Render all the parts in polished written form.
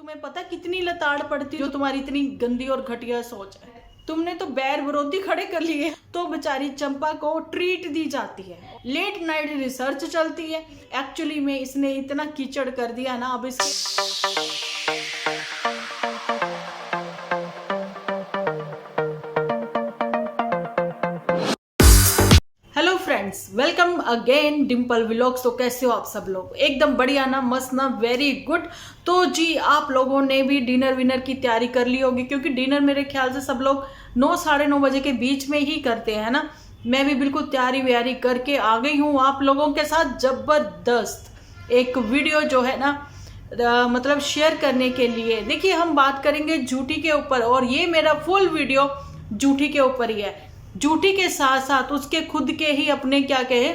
तुम्हें पता कितनी लताड़ पड़ती जो तुम्हारी इतनी गंदी और घटिया सोच है। तुमने तो बैर विरोधी खड़े कर लिए, तो बेचारी चंपा को ट्रीट दी जाती है। लेट नाइट रिसर्च चलती है। एक्चुअली में इसने इतना कीचड़ कर दिया ना, अब hello friends, welcome again Dimple vlogs. तो कैसे हो आप सब लोग? एकदम बढ़िया ना, मस्त ना, वेरी गुड। तो जी आप लोगों ने भी डिनर विनर की तैयारी कर ली होगी, क्योंकि डिनर मेरे ख्याल से सब लोग 9 साढ़े 9 बजे के बीच में ही करते हैं ना। मैं भी बिल्कुल तैयारी व्यारी करके आ गई हूँ आप लोगों के साथ जबरदस्त एक वीडियो जो है ना मतलब शेयर करने के लिए। देखिए हम बात करेंगे जूठी के ऊपर, और ये मेरा फुल वीडियो जूठी के ऊपर ही है। जूठी के साथ साथ उसके खुद के ही अपने क्या कहे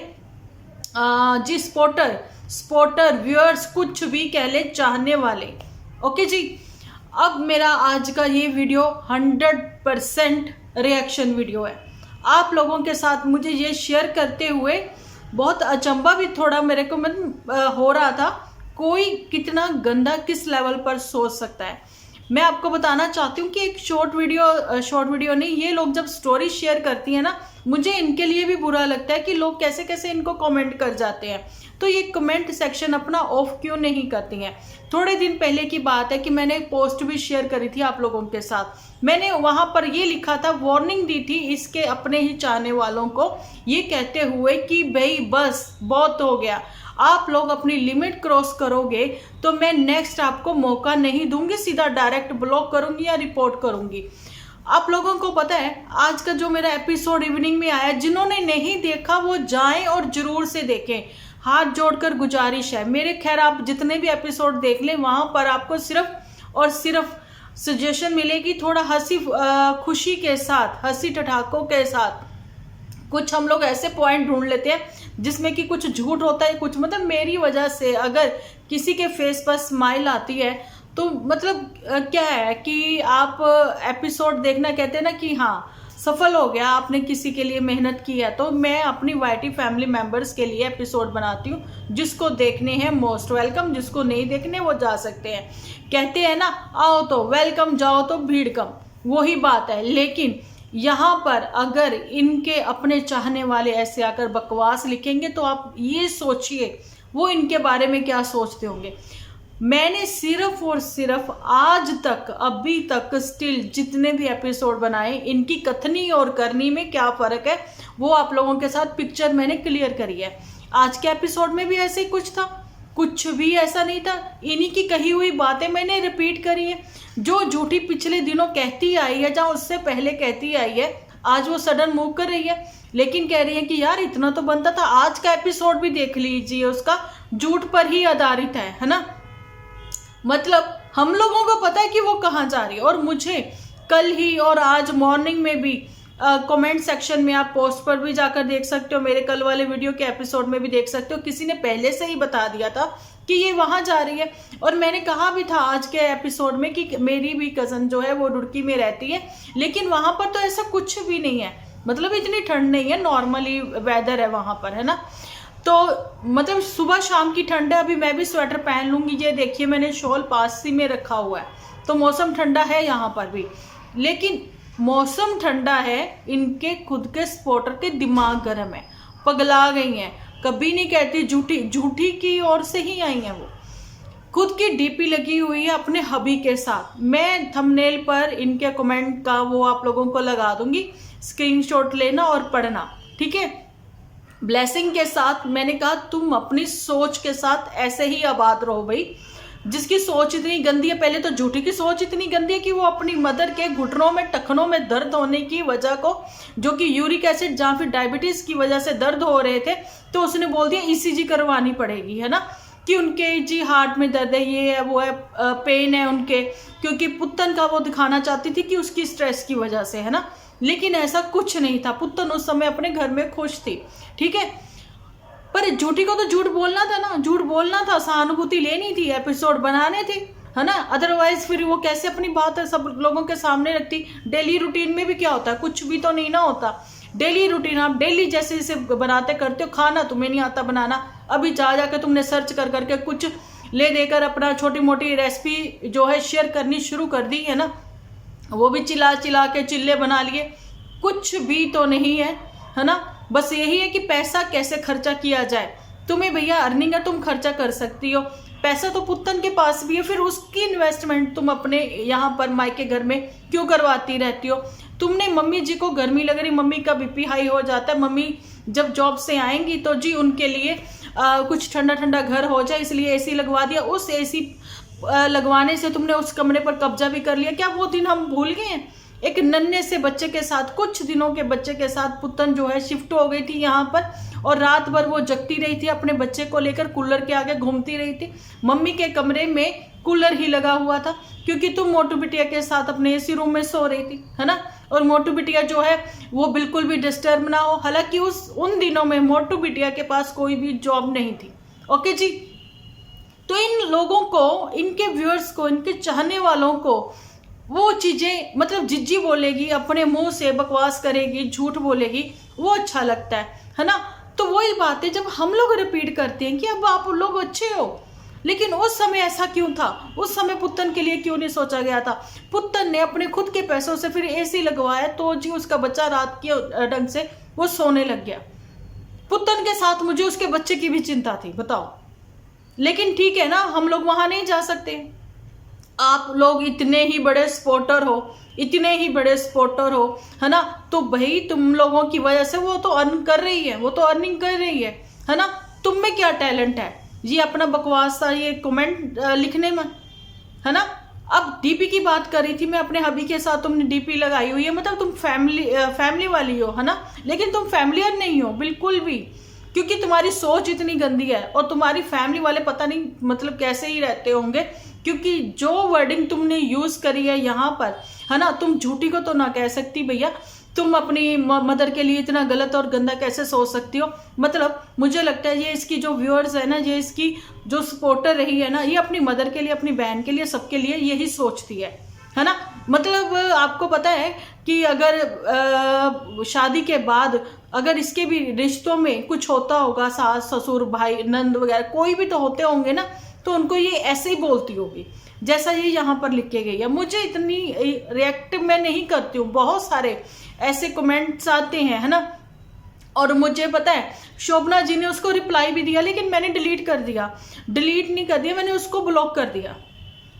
जी स्पोर्टर व्यूअर्स, कुछ भी कह ले, चाहने वाले। ओके जी, अब मेरा आज का ये वीडियो 100% रिएक्शन वीडियो है। आप लोगों के साथ मुझे ये शेयर करते हुए बहुत अचंभा भी थोड़ा मेरे को हो रहा था, कोई कितना गंदा किस लेवल पर सोच सकता है। मैं आपको बताना चाहती हूँ कि एक शॉर्ट वीडियो नहीं, ये लोग जब स्टोरी शेयर करती है ना, मुझे इनके लिए भी बुरा लगता है कि लोग कैसे कैसे इनको कमेंट कर जाते हैं। तो ये कमेंट सेक्शन अपना ऑफ क्यों नहीं करती हैं? थोड़े दिन पहले की बात है कि मैंने एक पोस्ट भी शेयर करी थी आप लोगों के साथ। मैंने वहां पर ये लिखा था, वार्निंग दी थी इसके अपने ही चाहने वालों को, ये कहते हुए कि भाई बस बहुत हो गया, आप लोग अपनी लिमिट क्रॉस करोगे तो मैं नेक्स्ट आपको मौका नहीं दूंगी, सीधा डायरेक्ट ब्लॉक करूंगी या रिपोर्ट करूंगी। आप लोगों को पता है आज का जो मेरा एपिसोड इवनिंग में आया, जिन्होंने नहीं देखा वो जाएं और जरूर से देखें। हाथ जोड़कर गुजारिश है मेरे। खैर आप जितने भी एपिसोड देख लें, वहां पर आपको सिर्फ और सिर्फ सजेशन मिलेगी, थोड़ा हंसी खुशी के साथ, हंसी ठठाकों के साथ। कुछ हम लोग ऐसे पॉइंट ढूंढ लेते हैं जिसमें कि कुछ झूठ होता है, कुछ मतलब मेरी वजह से अगर किसी के फेस पर स्माइल आती है तो मतलब क्या है कि आप एपिसोड देखना कहते हैं ना कि हाँ सफल हो गया, आपने किसी के लिए मेहनत की है। तो मैं अपनी वाईटी फैमिली मेंबर्स के लिए एपिसोड बनाती हूँ। जिसको देखने हैं मोस्ट वेलकम, जिसको नहीं देखने वो जा सकते हैं। कहते हैं ना, आओ तो वेलकम, जाओ तो भीड़ कम, वही बात है। लेकिन यहाँ पर अगर इनके अपने चाहने वाले ऐसे आकर बकवास लिखेंगे तो आप ये सोचिए वो इनके बारे में क्या सोचते होंगे। मैंने सिर्फ और सिर्फ आज तक, अभी तक स्टिल जितने भी एपिसोड बनाए, इनकी कथनी और करनी में क्या फर्क है वो आप लोगों के साथ पिक्चर मैंने क्लियर करी है। आज के एपिसोड में भी ऐसे ही कुछ था, कुछ भी ऐसा नहीं था। इन्हीं की कही हुई बातें मैंने रिपीट करी है। जो झूठी पिछले दिनों कहती आई है, जहाँ उससे पहले कहती आई है, आज वो सडन मूव कर रही है, लेकिन कह रही है कि यार इतना तो बनता था। आज का एपिसोड भी देख लीजिए, उसका झूठ पर ही आधारित है ना। मतलब हम लोगों को पता है कि वो कहाँ जा रही है। और मुझे कल ही और आज मॉर्निंग में भी कमेंट सेक्शन में, आप पोस्ट पर भी जाकर देख सकते हो, मेरे कल वाले वीडियो के एपिसोड में भी देख सकते हो, किसी ने पहले से ही बता दिया था कि ये वहां जा रही है। और मैंने कहा भी था आज के एपिसोड में कि मेरी भी कजन जो है वो रुड़की में रहती है, लेकिन वहां पर तो ऐसा कुछ भी नहीं है। मतलब इतनी ठंड नहीं है, नॉर्मली वेदर है वहां पर, है ना। तो मतलब सुबह शाम की ठंड है। अभी मैं भी स्वेटर पहन लूंगी। ये देखिए मैंने शॉल पास ही में रखा हुआ है, तो मौसम ठंडा है यहाँ पर भी। लेकिन मौसम ठंडा है, इनके खुद के सपोर्टर के दिमाग गर्म है, पगला गई हैं। कभी नहीं कहती झूठी की ओर से ही आई हैं। वो खुद की डीपी लगी हुई है अपने हबी के साथ। मैं थंबनेल पर इनके कमेंट का वो आप लोगों को लगा दूंगी, स्क्रीनशॉट लेना और पढ़ना, ठीक है। ब्लेसिंग के साथ मैंने कहा तुम अपनी सोच के साथ ऐसे ही आबाद रहो भाई। जिसकी सोच इतनी गंदी है, पहले तो झूठी की सोच इतनी गंदी है कि वो अपनी मदर के घुटनों में, टखनों में दर्द होने की वजह को, जो कि यूरिक एसिड जहाँ फिर डायबिटीज की वजह से दर्द हो रहे थे, तो उसने बोल दिया ईसीजी करवानी पड़ेगी, है ना, कि उनके जी हार्ट में दर्द है, ये है वो है, पेन है उनके, क्योंकि पुत्तन का वो दिखाना चाहती थी कि उसकी स्ट्रेस की वजह से, है ना। लेकिन ऐसा कुछ नहीं था, पुत्तन उस समय अपने घर में खुश थी, ठीक है। पर झूठी को तो झूठ बोलना था ना, झूठ बोलना था, सहानुभूति लेनी थी, एपिसोड बनाने थे, है ना। अदरवाइज फिर वो कैसे अपनी बात है सब लोगों के सामने रखती। डेली रूटीन में भी क्या होता है, कुछ भी तो नहीं ना होता। डेली रूटीन आप डेली जैसे जैसे बनाते करते हो, खाना तुम्हें नहीं आता बनाना, अभी जा जाकर तुमने सर्च कर करके कुछ ले देकर अपना छोटी मोटी रेसिपी जो है शेयर करनी शुरू कर दी है ना, वो भी चिल्ला चिल्ला के चिल्ले बना लिए। कुछ भी तो नहीं है ना, बस यही है कि पैसा कैसे खर्चा किया जाए। तुम्हें भैया अर्निंग है, तुम खर्चा कर सकती हो, पैसा तो पुत्तन के पास भी है, फिर उसकी इन्वेस्टमेंट तुम अपने यहाँ पर मायके घर में क्यों करवाती रहती हो। तुमने मम्मी जी को गर्मी लग रही, मम्मी का बीपी हाई हो जाता है, मम्मी जब जॉब से आएंगी तो जी उनके लिए कुछ ठंडा ठंडा घर हो जाए इसलिए एसी लगवा दिया। उस एसी लगवाने से तुमने उस कमरे पर कब्जा भी कर लिया। क्या वो दिन हम भूल गए हैं? एक नन्हे से बच्चे के साथ, कुछ दिनों के बच्चे के साथ पुत्तन जो है शिफ्ट हो गई थी यहाँ पर, और रात भर वो जगती रही थी, अपने बच्चे को लेकर कूलर के आगे घूमती रही थी। मम्मी के कमरे में कूलर ही लगा हुआ था क्योंकि तुम मोटू बिटिया के साथ अपने एसी रूम में सो रही थी, है ना। और मोटू बिटिया जो है वो बिल्कुल भी डिस्टर्ब ना हो। हालांकि उन दिनों में मोटू बिटिया के पास कोई भी जॉब नहीं थी। ओके जी, तो इन लोगों को, इनके व्यूअर्स को, इनके चाहने वालों को वो चीजें, मतलब जिज्जी बोलेगी, अपने मुंह से बकवास करेगी, झूठ बोलेगी, वो अच्छा लगता है ना। तो वही बात है जब हम लोग रिपीट करते हैं कि अब आप लोग अच्छे हो, लेकिन उस समय ऐसा क्यों था? उस समय पुत्तन के लिए क्यों नहीं सोचा गया था? पुत्तन ने अपने खुद के पैसों से फिर एसी लगवाया तो जी उसका बच्चा रात के ढंग से वो सोने लग गया। पुत्तन के साथ मुझे उसके बच्चे की भी चिंता थी, बताओ। लेकिन ठीक है ना, हम लोग वहां नहीं जा सकते। आप लोग इतने ही बड़े सपोर्टर हो, इतने ही बड़े सपोर्टर हो, है ना, तो भाई तुम लोगों की वजह से वो तो अर्न कर रही है, वो तो अर्निंग कर रही है ना। तुम में क्या टैलेंट है जी अपना बकवास सा ये कमेंट लिखने में, है ना। अब डीपी की बात कर रही थी मैं, अपने हबी के साथ तुमने डीपी लगाई हुई है, मतलब तुम फैमिली वाली हो, है ना, लेकिन तुम फैमिलियर नहीं हो बिल्कुल भी, क्योंकि तुम्हारी सोच इतनी गंदी है। और तुम्हारी फैमिली वाले पता नहीं मतलब कैसे ही रहते होंगे, क्योंकि जो वर्डिंग तुमने यूज करी है यहाँ पर, है ना, तुम झूठी को तो ना कह सकती भैया। तुम अपनी मदर के लिए इतना गलत और गंदा कैसे सोच सकती हो? मतलब मुझे लगता है ये इसकी जो व्यूअर्स है ना, ये इसकी जो सपोर्टर रही है ना, ये अपनी मदर के लिए, अपनी बहन के लिए, सबके लिए यही सोचती है ना। मतलब आपको पता है कि अगर शादी के बाद अगर इसके भी रिश्तों में कुछ होता होगा, सास ससुर भाई नंद वगैरह कोई भी तो होते होंगे ना, तो उनको ये ऐसे ही बोलती होगी जैसा ये यहाँ पर लिख के गई है। मुझे इतनी रिएक्ट मैं नहीं करती हूँ, बहुत सारे ऐसे कमेंट्स आते हैं, है ना। और मुझे पता है शोभना जी ने उसको रिप्लाई भी दिया, लेकिन मैंने डिलीट कर दिया। डिलीट नहीं कर दिया, मैंने उसको ब्लॉक कर दिया।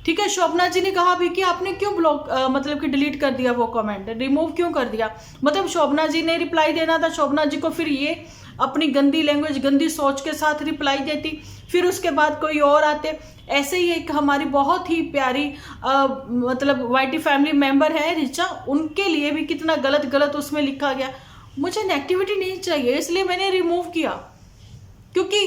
ठीक है, शोभना जी ने कहा भी कि आपने क्यों ब्लॉक मतलब कि डिलीट कर दिया, वो कमेंट रिमूव क्यों कर दिया? मतलब शोभना जी ने रिप्लाई देना था, शोभना जी को फिर ये अपनी गंदी लैंग्वेज, गंदी सोच के साथ रिप्लाई देती, फिर उसके बाद कोई और आते। ऐसे ही एक हमारी बहुत ही प्यारी मतलब वाईटी फैमिली मेंबर है रिचा, उनके लिए भी कितना गलत गलत उसमें लिखा गया। मुझे नेगेटिविटी नहीं चाहिए, इसलिए मैंने रिमूव किया, क्योंकि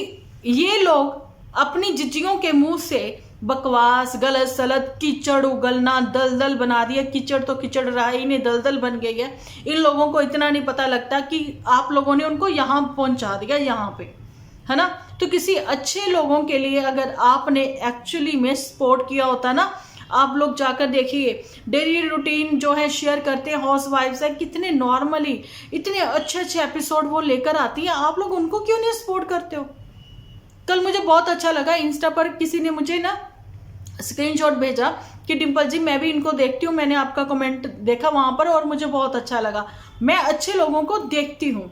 ये लोग अपनी जिज्जियों के मुंह से बकवास, गलत सलत, कीचड़ उगलना, दलदल बना दिया। कीचड़ तो कीचड़ रहा ही नहीं, दलदल बन गई है। इन लोगों को इतना नहीं पता लगता कि आप लोगों ने उनको यहाँ पहुंचा दिया, यहाँ पे, है ना। तो किसी अच्छे लोगों के लिए अगर आपने एक्चुअली में सपोर्ट किया होता ना, आप लोग जाकर देखिए डेली रूटीन जो है शेयर करते हैं, हाउस वाइफ्स है, कितने नॉर्मली इतने अच्छे अच्छे एपिसोड वो लेकर आती है, आप लोग उनको क्यों नहीं सपोर्ट करते हो? कल मुझे बहुत अच्छा लगा, इंस्टा पर किसी ने मुझे ना स्क्रीनशॉट भेजा कि डिम्पल जी मैं भी इनको देखती हूँ, मैंने आपका कमेंट देखा वहां पर और मुझे बहुत अच्छा लगा। मैं अच्छे लोगों को देखती हूँ,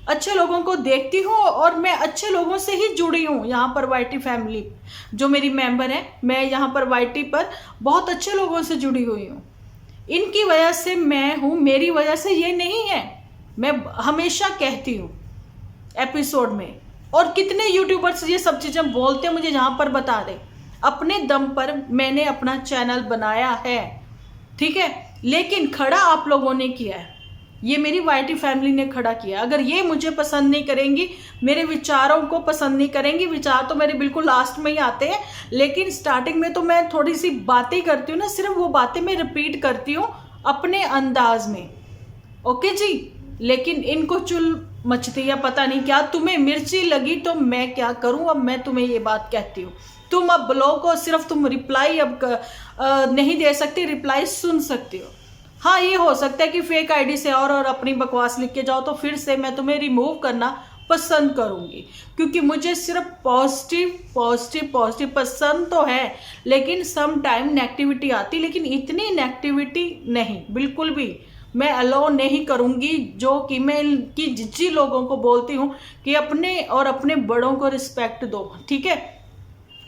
अच्छे लोगों को देखती हूँ और मैं अच्छे लोगों से ही जुड़ी हूँ। यहाँ पर वाईटी फैमिली जो मेरी मेंबर है, मैं यहाँ पर वाईटी पर बहुत अच्छे लोगों से जुड़ी हुई हूँ। इनकी वजह से मैं हूँ, मेरी वजह से ये नहीं है। मैं हमेशा कहती हूँ एपिसोड में, और कितने यूट्यूबर्स ये सब चीजें बोलते हैं, मुझे यहाँ पर बता दे। अपने दम पर मैंने अपना चैनल बनाया है, ठीक है, लेकिन खड़ा आप लोगों ने किया है, ये मेरी वाईटी फैमिली ने खड़ा किया। अगर ये मुझे पसंद नहीं करेंगी, मेरे विचारों को पसंद नहीं करेंगी, विचार तो मेरे बिल्कुल लास्ट में ही आते हैं, लेकिन स्टार्टिंग में तो मैं थोड़ी सी बातें करती हूँ ना, सिर्फ वो बातें मैं रिपीट करती हूँ अपने अंदाज में। ओके जी, लेकिन इनको चुल मचती है, पता नहीं क्या, तुम्हें मिर्ची लगी तो मैं क्या करूं। अब मैं तुम्हें ये बात कहती हूँ, तुम अब ब्लॉग को सिर्फ तुम रिप्लाई अब नहीं दे सकती, रिप्लाई सुन सकती हो। हाँ, ये हो सकता है कि फेक आईडी से और अपनी बकवास लिख के जाओ, तो फिर से मैं तुम्हें रिमूव करना पसंद करूंगी, क्योंकि मुझे सिर्फ पॉजिटिव पॉजिटिव पॉजिटिव पसंद तो है, लेकिन सम टाइम नेगेटिविटी आती, लेकिन इतनी नेगेटिविटी नहीं, बिल्कुल भी मैं अलाउ नहीं करूंगी। जो कि मैं इनकी जिज्जी लोगों को बोलती हूँ कि अपने और अपने बड़ों को रिस्पेक्ट दो, ठीक है,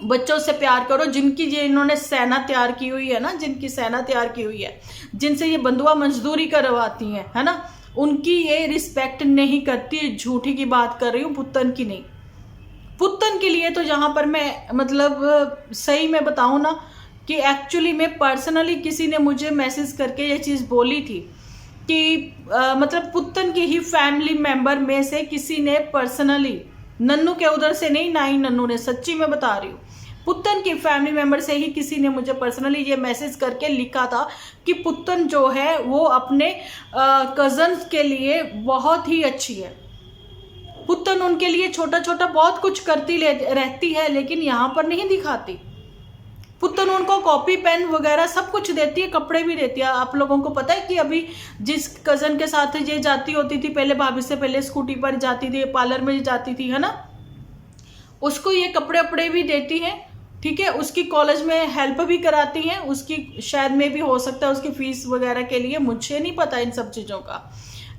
बच्चों से प्यार करो। जिनकी ये इन्होंने सेना तैयार की हुई है ना, जिनकी सेना तैयार की हुई है, जिनसे ये बंधुआ मजदूरी करवाती हैं, है ना, उनकी ये रिस्पेक्ट नहीं करती। झूठी की बात कर रही हूँ, पुत्तन की नहीं। पुत्तन के लिए तो यहाँ पर मैं मतलब सही में बताऊँ ना कि एक्चुअली में पर्सनली किसी ने मुझे मैसेज करके ये चीज़ बोली थी कि मतलब पुत्तन की ही फैमिली मेंबर में से किसी ने पर्सनली, नन्नू के उधर से नहीं, ना ही नन्नू ने, सच्ची में बता रही हूँ, पुत्तन की फैमिली मेंबर से ही किसी ने मुझे पर्सनली ये मैसेज करके लिखा था कि पुत्तन जो है वो अपने कजन्स के लिए बहुत ही अच्छी है। पुत्तन उनके लिए छोटा छोटा बहुत कुछ करती रहती है, लेकिन यहाँ पर नहीं दिखाती। पुत्तन उनको कॉपी पेन वगैरह सब कुछ देती है, कपड़े भी देती है। आप लोगों को पता है कि अभी जिस कजन के साथ ये जाती होती थी पहले, भाभी से पहले स्कूटी पर जाती थी, पार्लर में जाती थी, है ना, उसको ये कपड़े वपड़े भी देती हैं, ठीक है, उसकी कॉलेज में हेल्प भी कराती हैं, उसकी शायद में भी हो सकता है उसकी फीस वगैरह के लिए, मुझे नहीं पता इन सब चीज़ों का।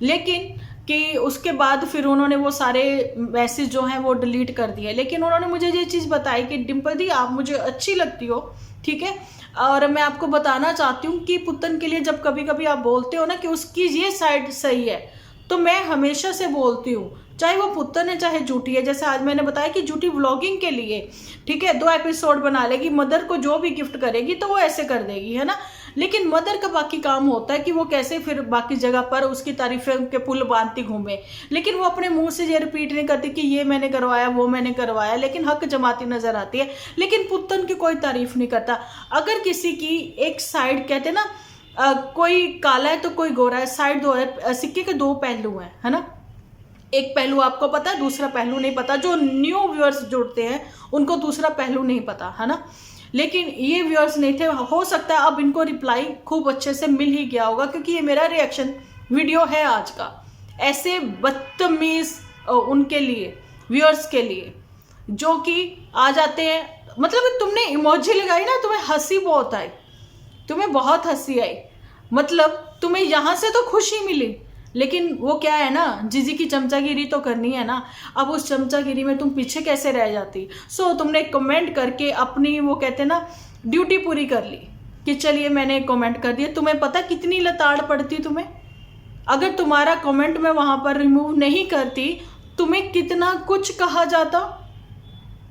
लेकिन कि उसके बाद फिर उन्होंने वो सारे मैसेज जो हैं वो डिलीट कर दिए। लेकिन उन्होंने मुझे ये चीज़ बताई कि डिम्पल दी आप मुझे अच्छी लगती हो, ठीक है, और मैं आपको बताना चाहती हूँ कि पुत्तन के लिए जब कभी कभी आप बोलते हो ना कि उसकी ये साइड सही है, तो मैं हमेशा से बोलती हूँ, चाहे वो पुत्तन है चाहे झूठी है। जैसे आज मैंने बताया कि झूठी व्लॉगिंग के लिए, ठीक है, 2 एपिसोड बना लेगी, मदर को जो भी गिफ्ट करेगी तो वो ऐसे कर देगी, है ना, लेकिन मदर का बाकी काम होता है कि वो कैसे फिर बाकी जगह पर उसकी तारीफें के पुल बांधती घूमे, लेकिन वो अपने मुंह से ये रिपीट नहीं करती कि ये मैंने करवाया वो मैंने करवाया, लेकिन हक जमाती नजर आती है। लेकिन पुत्तन की कोई तारीफ नहीं करता। अगर किसी की एक साइड, कहते ना कोई काला है तो कोई गोरा है, साइड दो है, सिक्के के 2 पहलू हैं, है ना, एक पहलू आपको पता है, दूसरा पहलू नहीं पता। जो न्यू व्यूअर्स जुड़ते हैं उनको दूसरा पहलू नहीं पता, है ना, लेकिन ये व्यूअर्स नहीं थे, हो सकता है अब इनको रिप्लाई खूब अच्छे से मिल ही गया होगा, क्योंकि ये मेरा रिएक्शन वीडियो है आज का। ऐसे बदतमीज उनके लिए, व्यूअर्स के लिए, जो कि आ जाते हैं, मतलब तुमने इमोजी लगाई ना, तुम्हें हंसी बहुत आई, तुम्हें बहुत हंसी आई, मतलब तुम्हें यहाँ से तो खुशी मिली, लेकिन वो क्या है ना, जीजी की चमचागिरी तो करनी है ना, अब उस चमचागिरी में तुम पीछे कैसे रह जाती। सो तुमने कमेंट करके अपनी वो कहते ना ड्यूटी पूरी कर ली कि चलिए मैंने कमेंट कर दिया। तुम्हें पता कितनी लताड़ पड़ती तुम्हें, अगर तुम्हारा कमेंट मैं वहां पर रिमूव नहीं करती, तुम्हें कितना कुछ कहा जाता,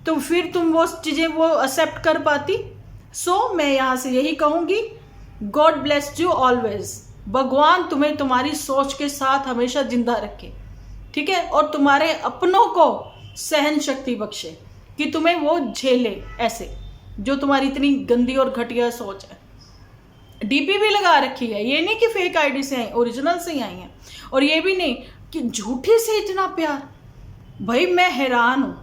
तो फिर तुम वो चीजें वो एक्सेप्ट कर पाती। सो मैं यहाँ से यही कहूंगी, गॉड ब्लेस यू ऑलवेज, भगवान तुम्हें तुम्हारी सोच के साथ हमेशा जिंदा रखे, ठीक है, और तुम्हारे अपनों को सहन शक्ति बख्शे कि तुम्हें वो झेले ऐसे, जो तुम्हारी इतनी गंदी और घटिया सोच है। डीपी भी लगा रखी है, ये नहीं कि फेक आईडी से आई, ओरिजिनल से ही आई है, और ये भी नहीं कि झूठी से इतना प्यार। भाई मैं हैरान हूँ,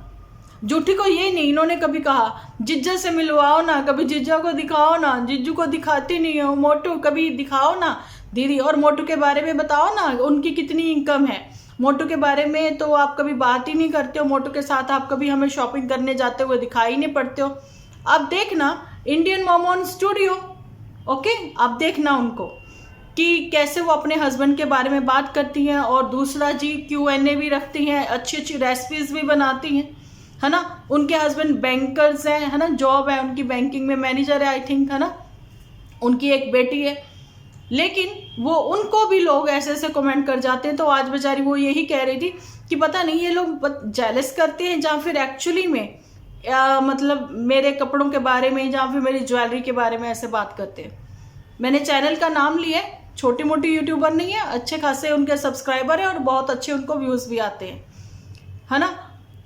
झूठी को ये नहीं इन्होंने कभी कहा जिज्जा से मिलवाओ ना, कभी जिज्जा को दिखाओ ना, जिज्जू को दिखाती नहीं हो, मोटू कभी दिखाओ ना दीदी, और मोटू के बारे में बताओ ना उनकी कितनी इनकम है। मोटू के बारे में तो आप कभी बात ही नहीं करते हो, मोटू के साथ आप कभी हमें शॉपिंग करने जाते हुए दिखाई नहीं पड़ते हो। आप देखना Indian mom on studio, okay, आप देखना उनको कि कैसे वो अपने हस्बैंड के बारे में बात करती हैं, और दूसरा जी Q&A भी रखती हैं, अच्छी अच्छी रेसिपीज भी बनाती हैं, है ना। उनके हस्बैंड बैंकर्स हैं, है ना, जॉब है उनकी बैंकिंग में, मैनेजर है आई थिंक, है ना, उनकी एक बेटी है। लेकिन वो उनको भी लोग ऐसे ऐसे कमेंट कर जाते हैं। तो आज बेचारी वो यही कह रही थी कि पता नहीं ये लोग जेलस करते हैं या फिर एक्चुअली में मतलब मेरे कपड़ों के बारे में या फिर मेरी ज्वेलरी के बारे में ऐसे बात करते हैं। मैंने चैनल का नाम लिया है, छोटी मोटी यूट्यूबर नहीं है, अच्छे खासे उनके सब्सक्राइबर है और बहुत अच्छे उनको व्यूज़ भी आते हैं, है ना।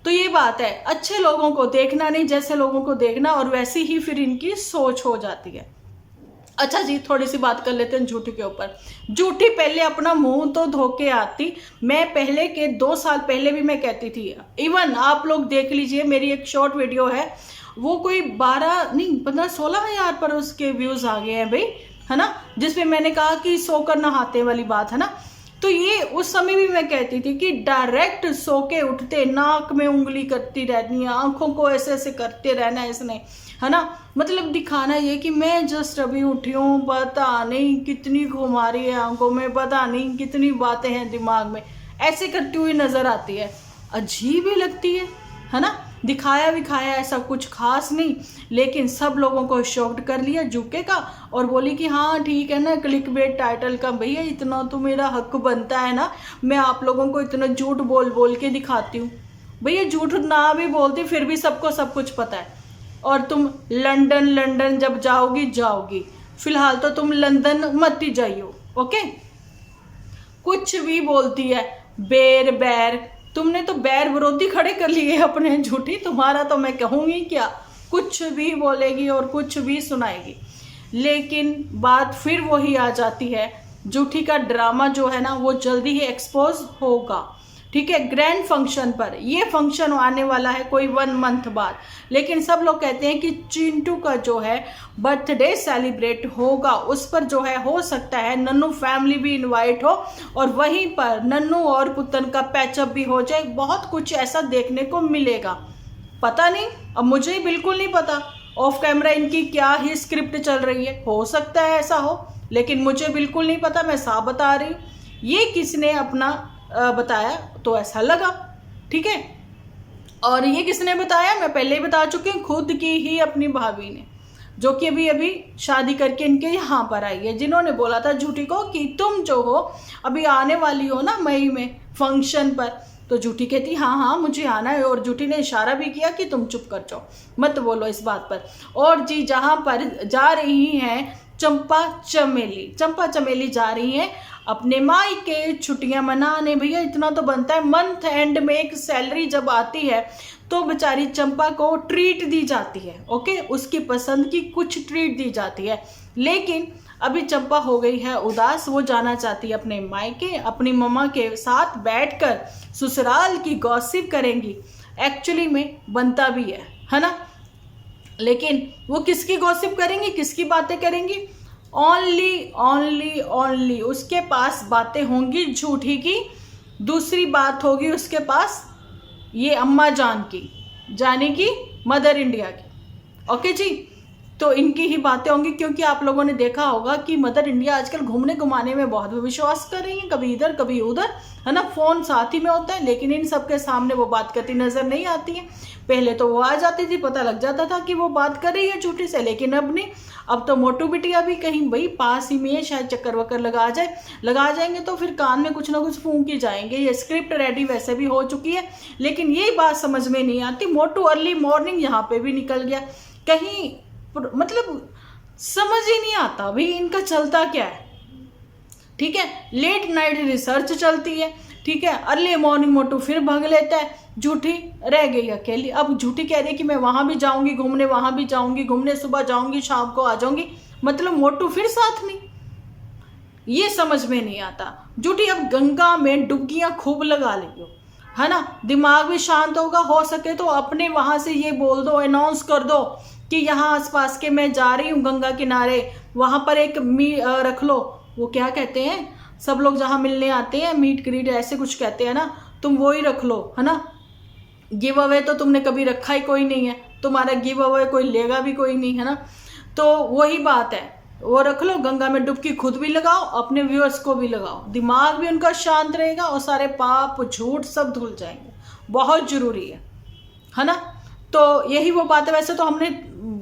तो ये बात है, अच्छे लोगों को देखना नहीं, जैसे लोगों को देखना, और वैसी ही फिर इनकी सोच हो जाती है। अच्छा जी, थोड़ी सी बात कर लेते हैं झूठी के ऊपर। झूठी पहले अपना मुंह तो धो के आती। मैं पहले के 2 साल पहले भी मैं कहती थी, इवन आप लोग देख लीजिए मेरी एक शॉर्ट वीडियो है, वो कोई 15-16 हज़ार पर उसके व्यूज आ गए हैं भाई, है ना, जिसमें मैंने कहा कि सोकर नहाते वाली बात, है ना। तो ये उस समय भी मैं कहती थी कि डायरेक्ट सो के उठते नाक में उंगली करती रहनी है, आंखों को ऐसे ऐसे करते रहना है इसने, है ना, मतलब दिखाना ये कि मैं जस्ट अभी उठी हूँ, पता नहीं कितनी घुमा रही है आंखों में, पता नहीं कितनी बातें हैं दिमाग में, ऐसे करती हुई नजर आती है, अजीब ही लगती है ना। दिखाया विखाया ऐसा कुछ खास नहीं, लेकिन सब लोगों को शॉक्ड कर लिया झुके का, और बोली कि हाँ ठीक है ना, क्लिक बेट टाइटल का, भैया इतना तो मेरा हक बनता है ना, मैं आप लोगों को इतना झूठ बोल बोल के दिखाती हूँ। भैया झूठ ना भी बोलती फिर भी सबको सब कुछ पता है। और तुम लंदन जब जाओगी, फिलहाल तो तुम लंदन मत ही जाइयो, ओके। कुछ भी बोलती है, बैर, तुमने तो बैर विरोधी खड़े कर लिए अपने, झूठी, तुम्हारा तो मैं कहूँगी क्या, कुछ भी बोलेगी और कुछ भी सुनाएगी। लेकिन बात फिर वही आ जाती है, झूठी का ड्रामा जो है ना वो जल्दी ही एक्सपोज होगा, ठीक है, ग्रैंड फंक्शन पर। ये फंक्शन आने वाला है कोई 1 मंथ बाद, लेकिन सब लोग कहते हैं कि चिंटू का जो है बर्थडे सेलिब्रेट होगा, उस पर जो है हो सकता है नन्नू फैमिली भी इनवाइट हो, और वहीं पर नन्नू और पुतन का पैचअप भी हो जाए, बहुत कुछ ऐसा देखने को मिलेगा। पता नहीं, अब मुझे ही बिल्कुल नहीं पता ऑफ कैमरा इनकी क्या ही स्क्रिप्ट चल रही है, हो सकता है ऐसा हो, लेकिन मुझे बिल्कुल नहीं पता, मैं साफ बता रही हूँ। ये किसने अपना बताया तो ऐसा लगा, ठीक है, और ये किसने बताया, मैं पहले ही बता चुकी हूँ, खुद की ही अपनी भाभी ने, जो कि अभी अभी शादी करके इनके यहाँ पर आई है, जिन्होंने बोला था झूठी को कि तुम जो हो अभी आने वाली हो ना मई में फंक्शन पर, तो झूठी कहती हाँ मुझे आना है, और झूठी ने इशारा भी किया कि तुम चुप कर जाओ, मत बोलो इस बात पर। और जी जहाँ पर जा रही हैं चंपा चमेली जा रही हैं अपने मायके छुट्टियां मनाने। भैया इतना तो बनता है, मंथ एंड में एक सैलरी जब आती है तो बेचारी चंपा को ट्रीट दी जाती है, ओके, उसकी पसंद की कुछ ट्रीट दी जाती है। लेकिन अभी चंपा हो गई है उदास, वो जाना चाहती है अपने मायके, अपनी मम्मा के साथ बैठकर ससुराल की गॉसिप करेंगी। एक्चुअली में बनता भी है ना, लेकिन वो किसकी गॉसिप करेंगी, किसकी बातें करेंगी, ओनली उसके पास बातें होंगी झूठी की। दूसरी बात होगी उसके पास ये अम्मा जान की, जाने की मदर इंडिया की, ओके जी, तो इनकी ही बातें होंगी। क्योंकि आप लोगों ने देखा होगा कि मदर इंडिया आजकल घूमने घुमाने में बहुत विश्वास कर रही है, कभी इधर कभी उधर, है ना, फोन साथ ही में होता है, लेकिन इन सबके सामने वो बात करती नजर नहीं आती है। पहले तो वो आ जाती थी, पता लग जाता था कि वो बात कर रही है झूठी से, लेकिन अब नहीं। अब तो मोटू बिटिया भी कहीं भाई पास ही में शायद चक्कर वक्कर लगा जाएंगे तो फिर कान में कुछ ना कुछ फूंक ही जाएंगे। ये स्क्रिप्ट रेडी वैसे भी हो चुकी है, लेकिन ये बात समझ में नहीं आती। मोटू अर्ली मॉर्निंग यहाँ पे भी निकल गया कहीं, मतलब समझ ही नहीं आता भाई इनका चलता क्या है, ठीक है। लेट नाइट रिसर्च चलती है, ठीक है, अर्ली मॉर्निंग मोटू फिर भाग लेता है, झूठी रह गई अकेली। अब झूठी कह रही है कि मैं वहां भी जाऊंगी घूमने, वहां भी जाऊंगी घूमने, सुबह जाऊंगी शाम को आ जाऊंगी, मतलब मोटू फिर साथ नहीं, ये समझ में नहीं आता। झूठी अब गंगा में डुबकियां खूब लगा लियो, है ना, दिमाग भी शांत होगा, हो सके तो अपने वहां से ये बोल दो, अनाउंस कर दो कि यहाँ आसपास के मैं जा रही हूँ गंगा किनारे, वहां पर एक रख लो, वो क्या कहते हैं सब लोग जहाँ मिलने आते हैं, मीट ग्रीट ऐसे कुछ कहते हैं ना, तुम वो ही रख लो, है ना। गिव अवे तो तुमने कभी रखा ही कोई नहीं है, तुम्हारा गिव अवे कोई लेगा भी कोई नहीं, है ना, तो वही बात है, वो रख लो, गंगा में डुबकी खुद भी लगाओ, अपने व्यूअर्स को भी लगाओ, दिमाग भी उनका शांत रहेगा और सारे पाप झूठ सब धुल जाएंगे, बहुत जरूरी है ना। तो यही वो बात है। वैसे तो हमने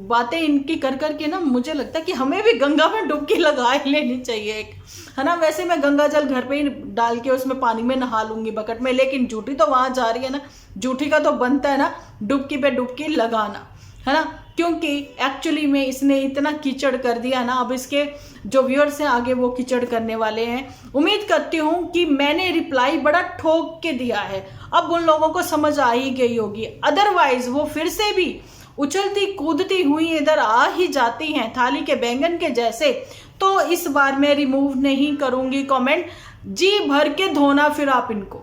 बातें इनकी कर करके ना मुझे लगता है कि हमें भी गंगा में डुबकी लगा ही लेनी चाहिए एक, है ना। वैसे मैं गंगा जल घर पे ही डाल के उसमें पानी में नहा लूंगी बकेट में, लेकिन झूठी तो वहां जा रही है ना, झूठी का तो बनता है ना डुबकी पे डुबकी लगाना, है ना, क्योंकि एक्चुअली में इसने इतना कीचड़ कर दिया ना, अब इसके जो व्यूअर्स हैं आगे वो कीचड़ करने वाले हैं। उम्मीद करती हूँ कि मैंने रिप्लाई बड़ा ठोक के दिया है, अब उन लोगों को समझ आ ही गई होगी, अदरवाइज वो फिर से भी उछलती कूदती हुई इधर आ ही जाती हैं थाली के बैंगन के जैसे। तो इस बार मैं रिमूव नहीं करूंगी कमेंट, जी भर के धोना फिर आप इनको,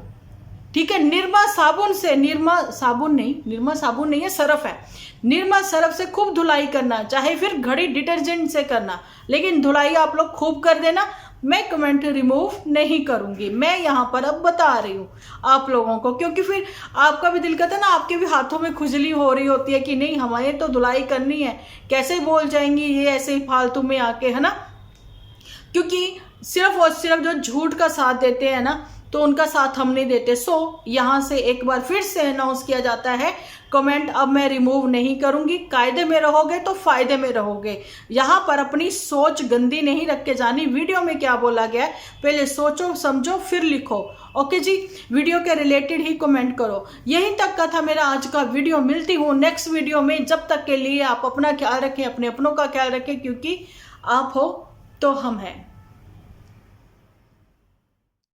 ठीक है। निरमा साबुन नहीं है, सरफ है, निरमा सरफ से खूब धुलाई करना, चाहे फिर घड़ी डिटर्जेंट से करना, लेकिन धुलाई आप लोग खूब कर देना, मैं कमेंट रिमूव नहीं करूंगी। मैं यहाँ पर अब बता रही हूँ आप लोगों को, क्योंकि फिर आपका भी दिल करता है ना, आपके भी हाथों में खुजली हो रही होती है कि नहीं हमारे तो धुलाई करनी है, कैसे बोल जाएंगी ये ऐसे ही फालतू में आके, है ना। क्योंकि सिर्फ और सिर्फ जो झूठ का साथ देते हैं ना, तो उनका साथ हम नहीं देते। सो यहाँ से एक बार फिर से अनाउंस किया जाता है, कमेंट अब मैं रिमूव नहीं करूंगी। कायदे में रहोगे तो फायदे में रहोगे। यहाँ पर अपनी सोच गंदी नहीं रख के जानी। वीडियो में क्या बोला गया है पहले सोचो समझो फिर लिखो। ओके जी, वीडियो के रिलेटेड ही कमेंट करो। यहीं तक का था मेरा आज का वीडियो। मिलती हूँ नेक्स्ट वीडियो में। जब तक के लिए आप अपना ख्याल रखें, अपने अपनों का ख्याल रखें, क्योंकि आप हो तो हम हैं।